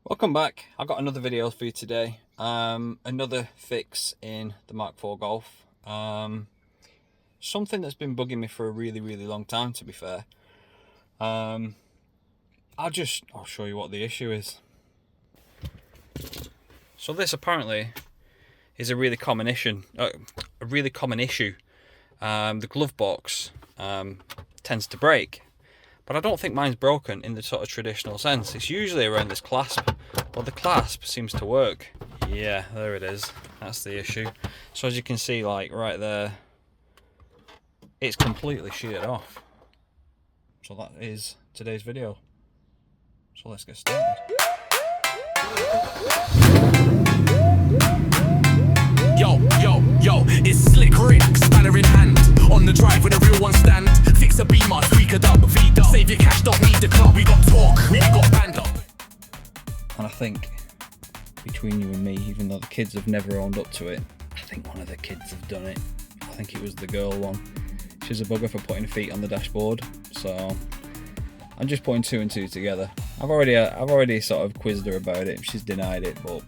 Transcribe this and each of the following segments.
Welcome back. I've got another video for you today. Another fix in the Mk4 Golf. Something that's been bugging me for a really long time, to be fair. I'll show you what the issue is. So this apparently is a really common issue. The glove box tends to break. But I don't think mine's broken in the sort of traditional sense. It's usually around this clasp. Well, the clasp seems to work. Yeah, there it is. That's the issue. So as you can see, like right there, it's completely sheared off. So that is today's video. So let's get started. Yo, it's Slick Rick, spanner in hand. On the drive with a real one stand. Fix a beamer, tweak a dub, V-dub. Save your cash, don't need the club. We got talk, we got band up. And I think, between you and me, even though the kids have never owned up to it, I think one of the kids have done it. I think it was the girl one. She's a bugger for putting her feet on the dashboard. So I'm just putting two and two together. I've already sort of quizzed her about it. She's denied it, but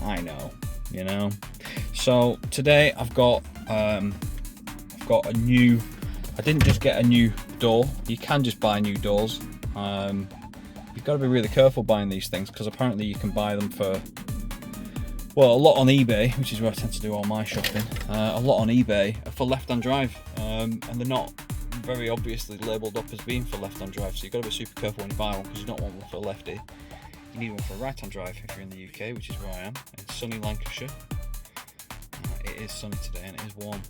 I know, you know. So today I've got a new. I didn't just get a new door. You can just buy new doors. You've got to be really careful buying these things because apparently you can buy them for, well, a lot on eBay, which is where I tend to do all my shopping. A lot on eBay are for left-hand drive, and they're not very obviously labelled up as being for left-hand drive. So you've got to be super careful when you buy one because you don't want one for a lefty. You need one for a right-hand drive if you're in the UK, which is where I am, in sunny Lancashire. It is sunny today and it is warm.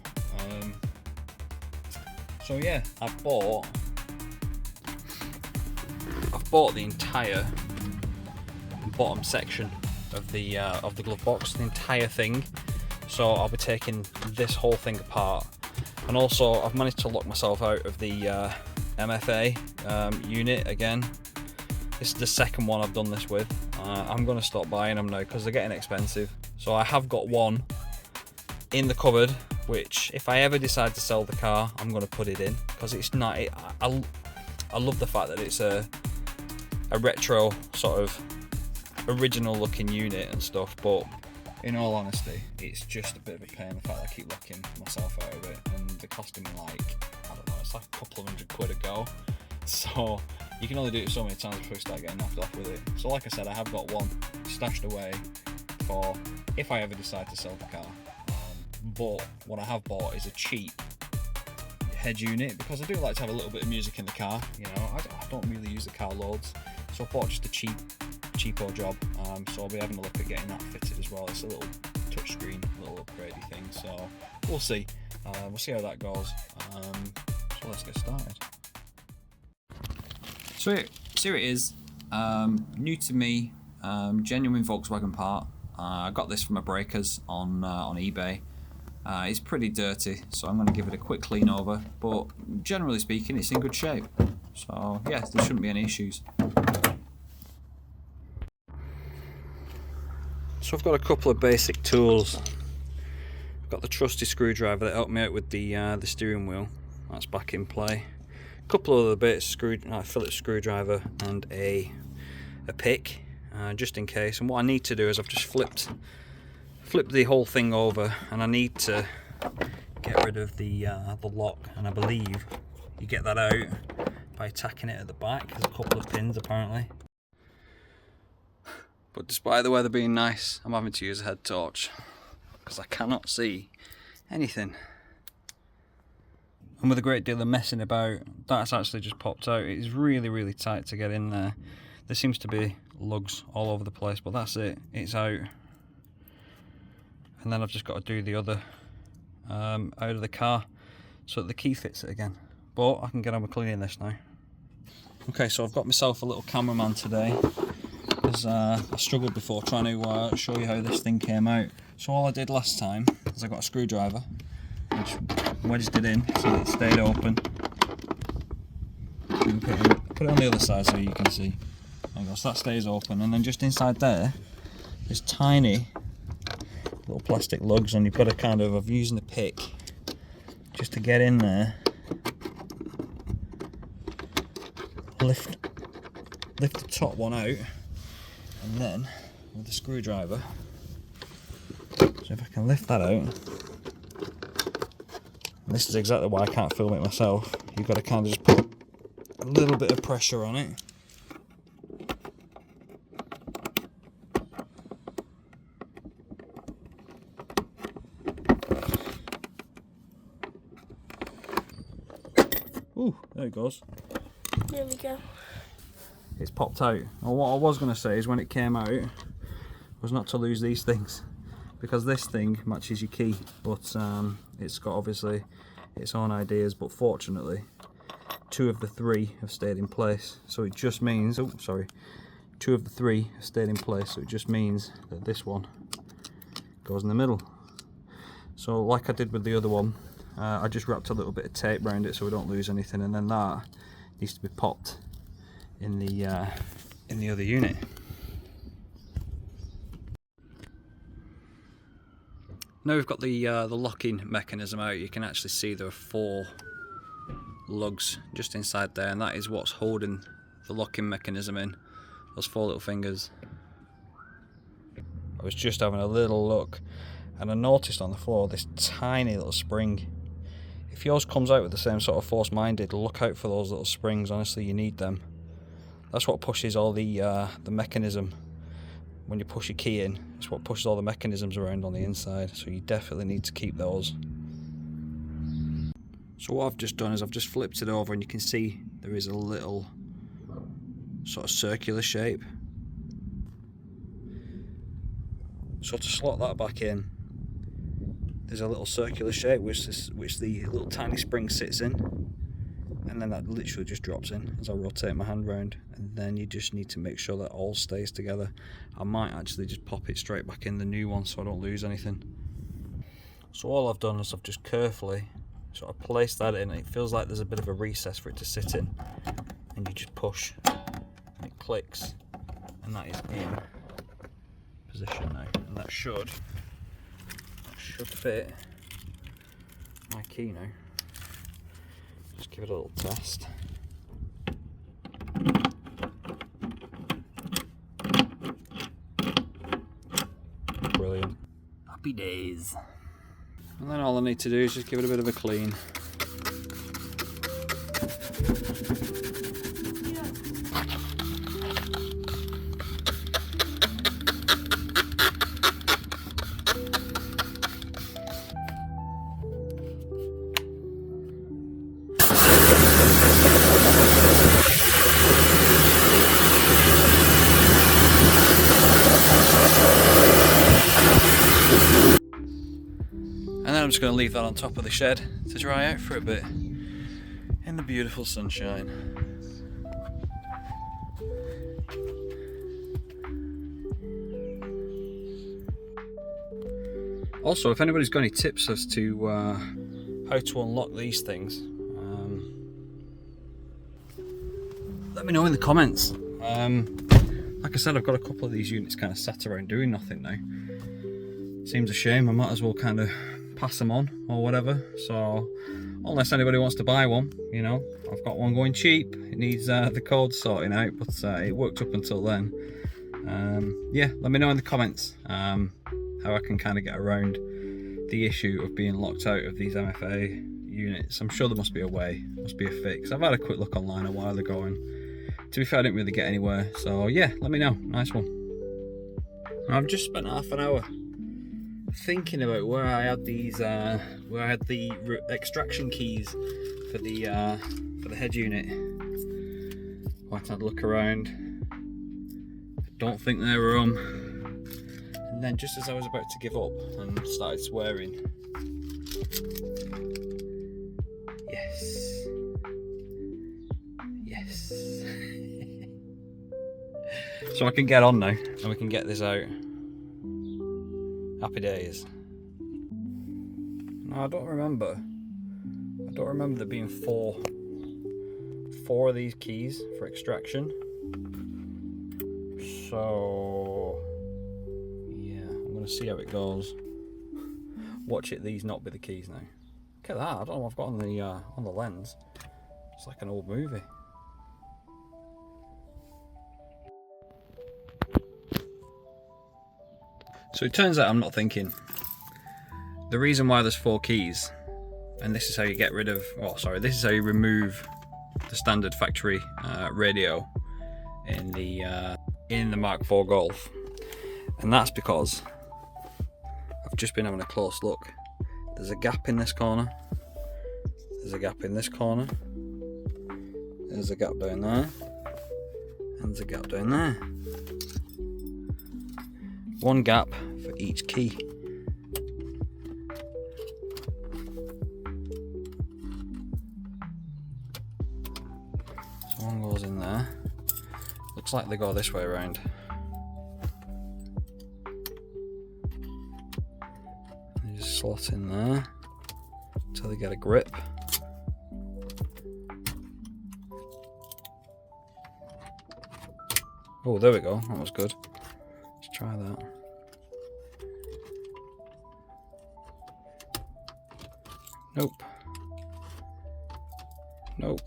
So yeah, I've bought the entire bottom section of the glove box, the entire thing. So I'll be taking this whole thing apart, and also I've managed to lock myself out of the MFA unit again. This is the second one I've done this with. I'm going to stop buying them now because they're getting expensive. So I have got one in the cupboard, which if I ever decide to sell the car, I'm going to put it in because it's not. I love the fact that it's a retro sort of original looking unit and stuff, but in all honesty, it's just a bit of a pain the fact that I keep locking myself out of it, and they're costing me like, I don't know, it's like a couple of £100 a go. So you can only do it so many times before you start getting knocked off with it. So like I said, I have got one stashed away for if I ever decide to sell the car. But what I have bought is a cheap head unit because I do like to have a little bit of music in the car. You know, I don't really use the car loads, so I bought just a cheapo job. So I'll be having a look at getting that fitted as well. It's a little touchscreen, little upgradey thing. So we'll see. We'll see how that goes. So let's get started. So here it is. New to me, genuine Volkswagen part. I got this from a breakers on eBay. It's pretty dirty, so I'm going to give it a quick clean over, but generally speaking it's in good shape, so yeah, there shouldn't be any issues. So I've got a couple of basic tools. I've got the trusty screwdriver that helped me out with the steering wheel, that's back in play. A couple of other bits, Phillips screwdriver and a pick, just in case. And what I need to do is I've just flipped the whole thing over, and I need to get rid of the lock, and I believe you get that out by attacking it at the back. There's a couple of pins apparently, but despite the weather being nice, I'm having to use a head torch because I cannot see anything, and with a great deal of messing about, that's actually just popped out. It's really tight to get in there. There seems to be lugs all over the place, but that's it, it's out. And then I've just got to do the other out of the car so that the key fits it again. But I can get on with cleaning this now. Okay, so I've got myself a little cameraman today because I struggled before trying to show you how this thing came out. So all I did last time is I got a screwdriver, which wedged it in so that it stayed open. And put it on the other side so you can see. There you go, so that stays open, and then just inside there, there's tiny little plastic lugs, and you've got to kind of, I've using a pick just to get in there, lift the top one out, And then with the screwdriver, so if I can lift that out, and this is exactly why I can't film it myself, you've got to kind of just put a little bit of pressure on it. Ooh, there it goes. There we go. It's popped out. Well, what I was going to say is when it came out was not to lose these things, because this thing matches your key, but it's got obviously its own ideas, but fortunately 2 of the 3 have stayed in place, so it just means, oh sorry, 2 of the 3 have stayed in place, so it just means that this one goes in the middle. So like I did with the other one, I just wrapped a little bit of tape around it so we don't lose anything, and then that needs to be popped in the other unit. Now we've got the locking mechanism out, you can actually see there are 4 lugs just inside there, and that is what's holding the locking mechanism in, those 4 little fingers. I was just having a little look and I noticed on the floor this tiny little spring. If yours comes out with the same sort of force mine did, look out for those little springs, honestly you need them. That's what pushes all the mechanism. When you push your key in, it's what pushes all the mechanisms around on the inside, so you definitely need to keep those. So what I've just done is I've just flipped it over, and you can see there is a little sort of circular shape. So to slot that back in, there's a little circular shape which the little tiny spring sits in, and then that literally just drops in as I rotate my hand round, and then you just need to make sure that all stays together. I might actually just pop it straight back in the new one so I don't lose anything. So all I've done is I've just carefully sort of placed that in. It feels like there's a bit of a recess for it to sit in, and you just push and it clicks, and that is in position now, and that should fit my key now. Just give it a little test. Brilliant. Happy days. And then all I need to do is just give it a bit of a clean. And then I'm just going to leave that on top of the shed to dry out for a bit in the beautiful sunshine. Also, if anybody's got any tips as to how to unlock these things, let me know in the comments. Like I said, I've got a couple of these units kind of sat around doing nothing now. Seems a shame, I might as well kind of pass them on or whatever. So unless anybody wants to buy one, you know, I've got one going cheap. It needs the code sorting out, but it worked up until then. Yeah, let me know in the comments how I can kind of get around the issue of being locked out of these MFA units. I'm sure there must be a way, must be a fix. I've had a quick look online a while ago, and to be fair I didn't really get anywhere, so yeah, let me know. Nice one. I've just spent half an hour thinking about where I had these where I had the extraction keys for the head unit. I had a look around, I don't think they were on. And then just as I was about to give up and started swearing, yes, yes. So I can get on now and we can get this out. Happy days. No, I don't remember there being four of these keys for extraction. So yeah, I'm gonna see how it goes. Watch it, these not be the keys now. Look at that, I don't know what I've got on the lens. It's like an old movie. So it turns out I'm not thinking. The reason why there's 4 keys, and this is how you get rid of, oh sorry, this is how you remove the standard factory radio in the Mk4 Golf, and that's because I've just been having a close look. There's a gap in this corner, there's a gap in this corner, there's a gap down there, and there's a gap down there. One gap for each key. So one goes in there. Looks like they go this way around. You just slot in there until they get a grip. Oh, there we go. That was good. Let's try that. Nope. Nope.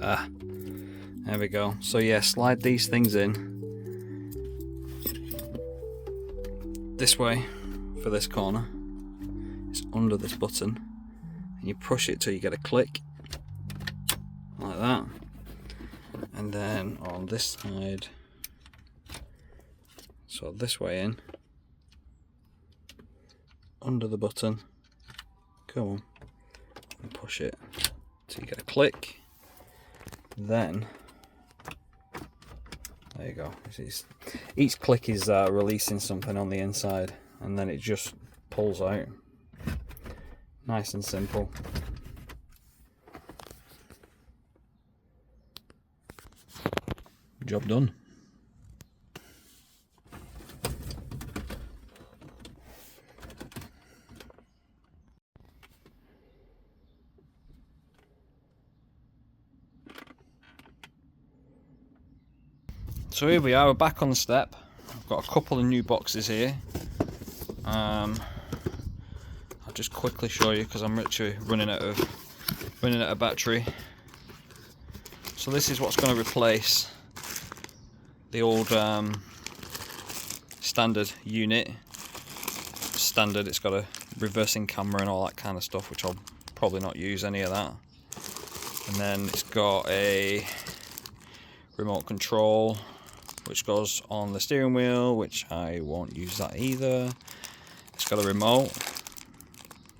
Ah, there we go. So yeah, slide these things in this way for this corner. It's under this button, and you push it till you get a click like that, and then on this side, so this way in, under the button, come on, and push it till you get a click. Then there you go. Each click is releasing something on the inside, and then it just pulls out. Nice and simple. Job done. So here we are, we're back on the step. I've got a couple of new boxes here. I'll just quickly show you because I'm literally running out of battery. So this is what's going to replace the old standard unit. Standard, it's got a reversing camera and all that kind of stuff, which I'll probably not use any of that. And then it's got a remote control which goes on the steering wheel, which I won't use that either. It's got a remote,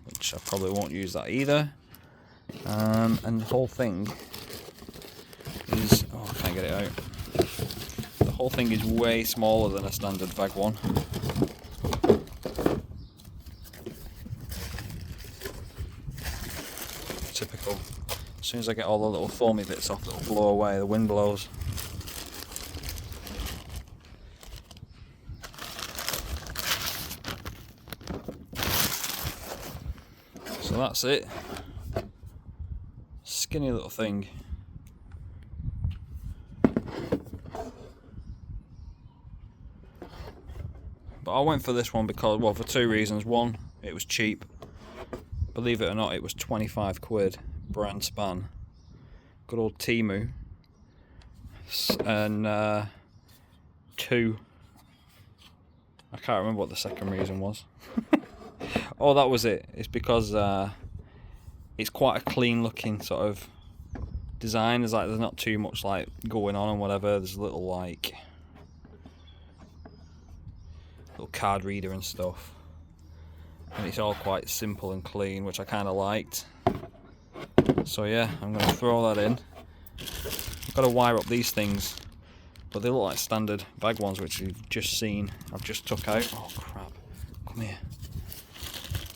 which I probably won't use that either. And the whole thing is, oh, I can't get it out. The whole thing is way smaller than a standard VAG one. Typical. As soon as I get all the little foamy bits off, it'll blow away, the wind blows. So that's it. Skinny little thing. But I went for this one because, well, for 2 reasons. One, it was cheap. Believe it or not, it was 25 quid, brand span. Good old Temu. And 2, I can't remember what the second reason was. Oh, that was it. It's because it's quite a clean looking sort of design. There's not too much like going on and whatever. There's a little like little card reader and stuff, and it's all quite simple and clean, which I kind of liked. So yeah, I'm going to throw that in. I've got to wire up these things, but they look like standard VAG ones, which you've just seen. I've just took out. Oh crap! Come here.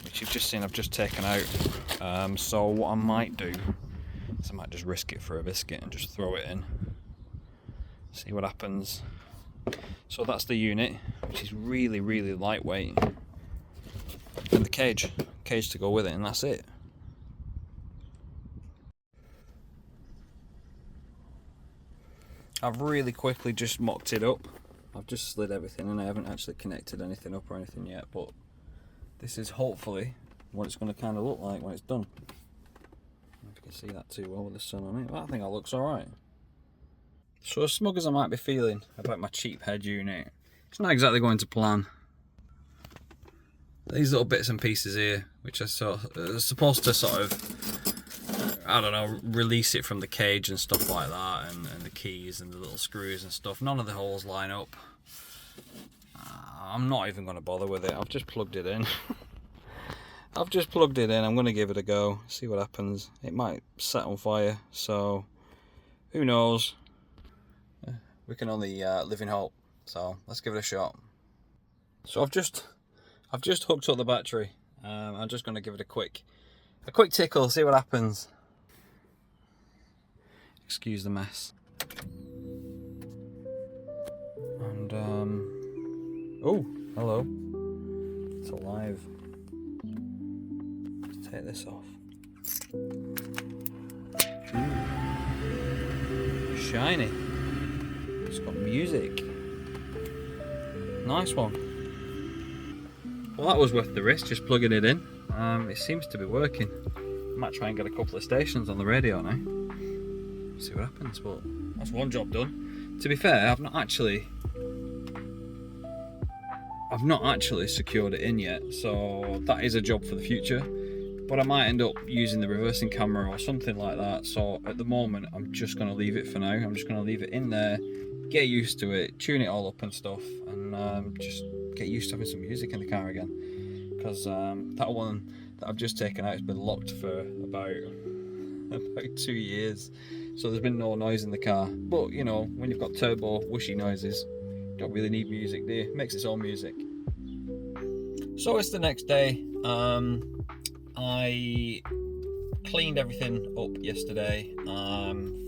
Which you've just seen. I've just taken out. So what I might do is I might just risk it for a biscuit and just throw it in. See what happens. So that's the unit, which is really, really lightweight, and the cage to go with it, and that's it. I've really quickly just mocked it up. I've just slid everything and I haven't actually connected anything up or anything yet, but this is hopefully what it's going to kind of look like when it's done. I don't know if you can see that too well with the sun on it, but I think that looks alright. So as smug as I might be feeling about my cheap head unit, it's not exactly going to plan. These little bits and pieces here, which are supposed to sort of, I don't know, release it from the cage and stuff like that, and the keys and the little screws and stuff. None of the holes line up. I'm not even going to bother with it. I've just plugged it in. I've just plugged it in. I'm going to give it a go, see what happens. It might set on fire, so who knows. We can only live in hope. So let's give it a shot. So I've just hooked up the battery. I'm just going to give it a quick tickle, see what happens. Excuse the mess. And oh, hello. It's alive. Let's take this off. Ooh. Shiny. It's got music. Nice one. Well, that was worth the risk, just plugging it in. It seems to be working. Might try and get a couple of stations on the radio now. See what happens, but that's one job done. To be fair, I've not actually secured it in yet, so that is a job for the future. But I might end up using the reversing camera or something like that. So at the moment, I'm just going to leave it for now. I'm just going to leave it in there, get used to it, tune it all up and stuff, and just get used to having some music in the car again. Because that one that I've just taken out has been locked for about 2 years. So there's been no noise in the car. But you know, when you've got turbo whooshy noises, you don't really need music, do you? It makes its own music. So it's the next day. I cleaned everything up yesterday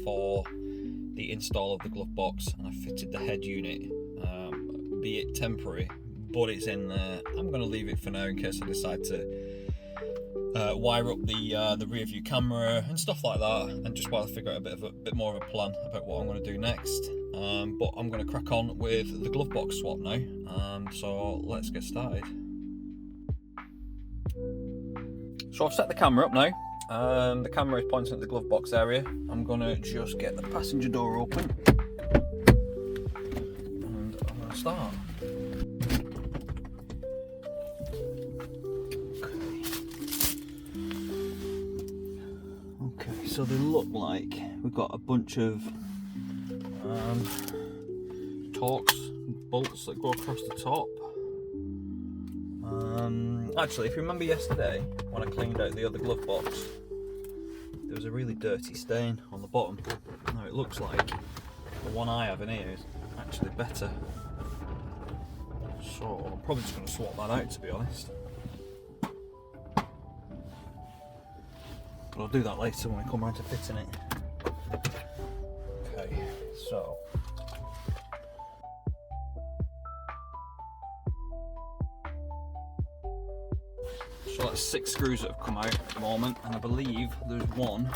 for the install of the glove box, and I fitted the head unit, be it temporary, but it's in there. I'm going to leave it for now in case I decide to wire up the rear view camera and stuff like that, and just while I figure out a bit more of a plan about what I'm going to do next. But I'm going to crack on with the glove box swap now, so let's get started. So I've set the camera up now. The camera is pointing at the glove box area. I'm going to just get the passenger door open and I'm going to start. Okay, so they look like we've got a bunch of Torx bolts that go across the top. Actually, if you remember yesterday when I cleaned out the other glove box, there was a really dirty stain on the bottom. Now it looks like the one I have in here is actually better. So I'm probably just going to swap that out, to be honest. But I'll do that later when we come around to fitting it. Okay, so that's 6 screws that have come out at the moment, and I believe there's one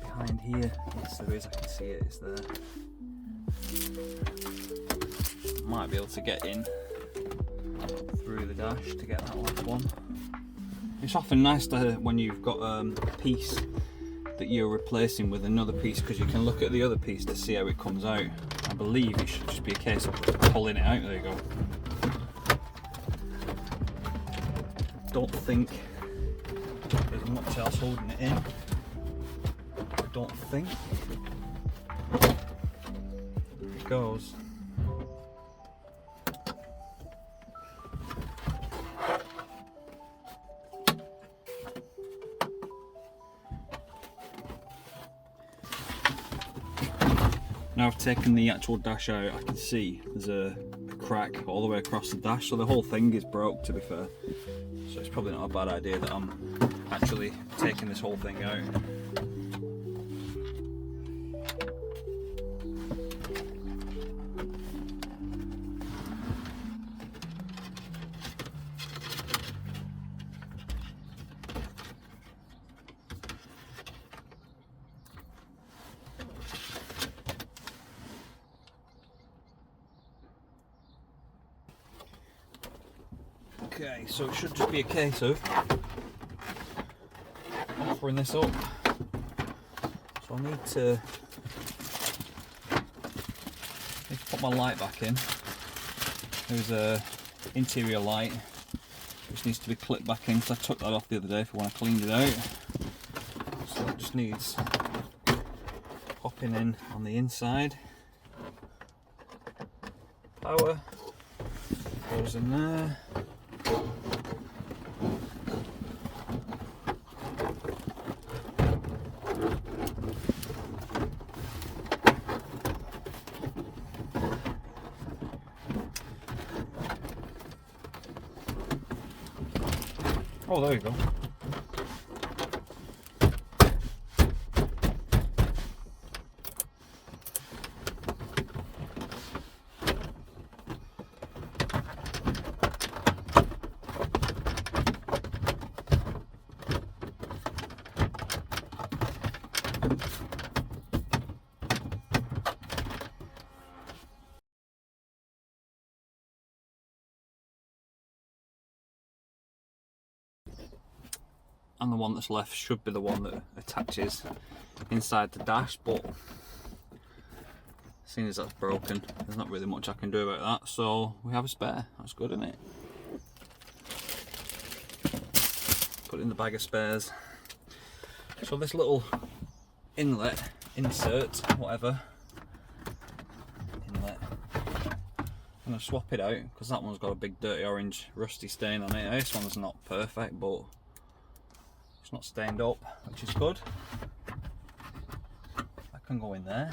behind here. Yes, there is. I can see it. It's there. Might be able to get in through the dash to get that last one. It's often nice to when you've got a piece that you're replacing with another piece, because you can look at the other piece to see how it comes out. I believe it should just be a case of pulling it out. There you go. Don't think there's much else holding it in. I don't think. There it goes. Now I've taken the actual dash out, I can see there's a crack all the way across the dash, so the whole thing is broke, to be fair. So it's probably not a bad idea that I'm actually taking this whole thing out. Okay, so it should just be a case of offering this up. So I need to my light back in. There's a interior light which needs to be clipped back in, because I took that off the other day for when I cleaned it out. So that just needs popping in on the inside. Power goes in there. Oh, there you go. And the one that's left should be the one that attaches inside the dash, but seeing as that's broken, there's not really much I can do about that, so we have a spare. That's good, isn't it? Put it in the bag of spares. So this little inlet, insert, whatever, inlet, I'm going to swap it out because that one's got a big dirty orange rusty stain on it. This one's not perfect, but it's not stained up, which is good. That can go in there.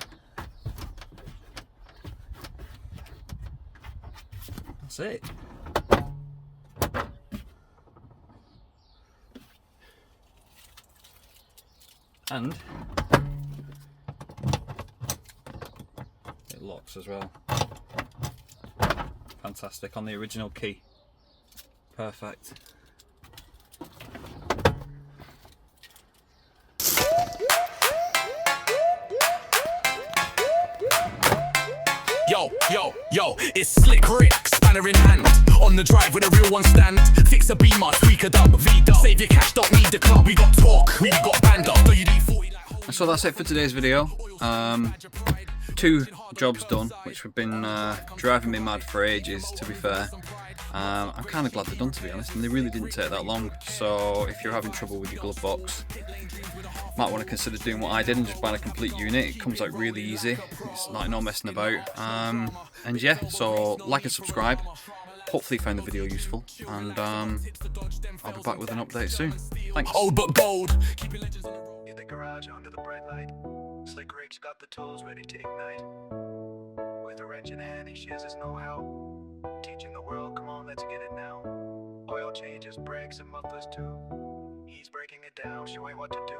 That's it. And it locks as well. Fantastic, on the original key. Perfect. Yo, it's Slick Rick, spanner in hand. On the drive with a real one stand. Fix a beamer, tweak a dub, V-dub. Save your cash, don't need the club. We got Torx, we got band up. So that's it for today's video. 2 jobs done, which have been driving me mad for ages, to be fair. I'm kind of glad they're done, to be honest, and they really didn't take that long. So if you're having trouble with your glove box, might want to consider doing what I did and just buying a complete unit. It comes out really easy. It's like no messing about. And yeah, so like and subscribe. Hopefully you found the video useful, and I'll be back with an update soon. Thanks. Old but gold. In the garage under the bright light, Slick Rick's got the tools ready to ignite. With a wrench in hand, he shares his know-how. Teaching the world, come on, let's get it now. Oil changes, brakes, and mufflers too. He's breaking it down, showing what to do.